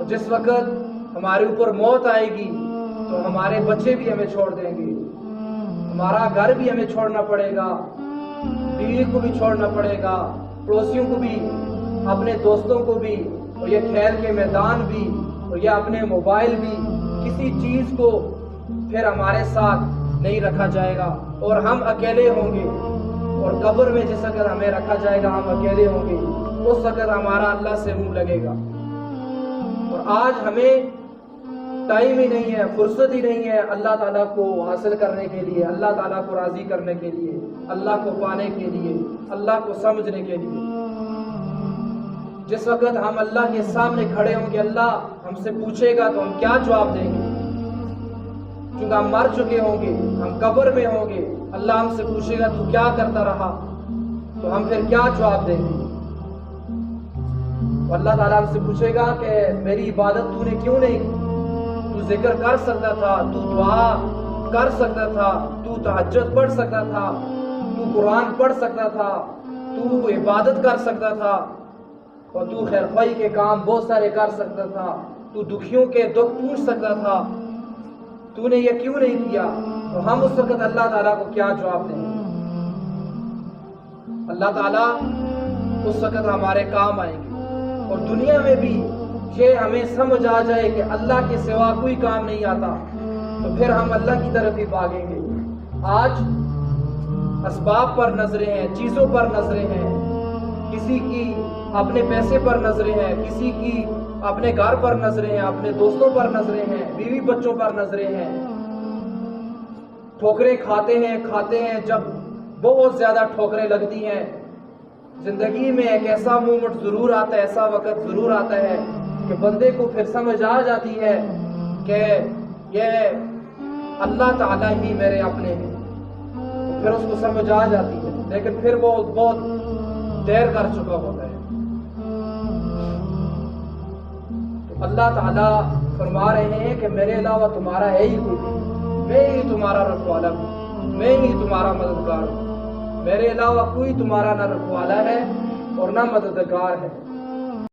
جس وقت ہمارے اوپر موت آئے گی تو ہمارے بچے بھی ہمیں چھوڑ دیں گے، ہمارا گھر بھی ہمیں چھوڑنا پڑے گا، بیوی کو بھی چھوڑنا پڑے گا، پڑوسیوں کو بھی، اپنے دوستوں کو بھی، اور یہ کھیل کے میدان بھی، اور یہ اپنے موبائل بھی، کسی چیز کو پھر ہمارے ساتھ نہیں رکھا جائے گا، اور ہم اکیلے ہوں گے۔ اور قبر میں جس وقت ہمیں رکھا جائے گا ہم اکیلے ہوں گے، اس وقت ہمارا اللہ سے منہ لگے گا۔ اور آج ہمیں ٹائم ہی نہیں ہے، فرصت ہی نہیں ہے اللہ تعالیٰ کو حاصل کرنے کے لیے، اللہ تعالیٰ کو راضی کرنے کے لیے، اللہ کو پانے کے لیے، اللہ کو سمجھنے کے لیے۔ جس وقت ہم اللہ کے سامنے کھڑے ہوں گے، اللہ ہم سے پوچھے گا تو ہم کیا جواب دیں گے؟ چونکہ ہم مر چکے ہوں گے، ہم قبر میں ہوں گے، اللہ ہم سے پوچھے گا تو کیا کرتا رہا، تو ہم پھر کیا جواب دیں گے؟ اللہ تعالیٰ ہم سے پوچھے گا کہ میری عبادت تو نے کیوں نہیں کی؟ تو ذکر کر سکتا تھا، تو دعا کر سکتا تھا، تو تہجد پڑھ سکتا تھا، تو قرآن پڑھ سکتا تھا، تو عبادت کر سکتا تھا، اور تو خیر خواہی کے کام بہت سارے کر سکتا تھا، تو دکھیوں کے دکھ پوچھ سکتا تھا، تو نے یہ کیوں نہیں کیا؟ تو ہم اس وقت اللہ تعالیٰ کو کیا جواب دیں گے؟ اللہ تعالیٰ اس وقت ہمارے کام آئیں گے، اور دنیا میں بھی یہ ہمیں سمجھ آ جائے کہ اللہ کے سوا کوئی کام نہیں آتا، تو پھر ہم اللہ کی طرف ہی بھاگیں گے۔ آج اسباب پر نظریں ہیں، چیزوں پر نظریں ہیں، کسی کی اپنے پیسے پر نظریں ہیں، کسی کی اپنے گھر پر نظریں ہیں، اپنے دوستوں پر نظریں ہیں، بیوی بچوں پر نظریں ہیں۔ ٹھوکریں کھاتے ہیں، جب بہت زیادہ ٹھوکریں لگتی ہیں زندگی میں، ایک ایسا مومنٹ ضرور آتا ہے، ایسا وقت ضرور آتا ہے کہ بندے کو پھر سمجھ آ جاتی ہے کہ یہ اللہ تعالیٰ ہی میرے اپنے ہیں، تو پھر اس کو سمجھ آ جاتی ہے، لیکن پھر وہ بہت دیر کر چکا ہوتا ہے۔ تو اللہ تعالیٰ فرما رہے ہیں کہ میرے علاوہ تمہارا ہے ہی کوئی نہیں، میں ہی تمہارا رکھوالا ہوں، میں ہی تمہارا مددگار ہوں، میرے علاوہ کوئی تمہارا نہ رکھوالا ہے اور نہ مددگار ہے۔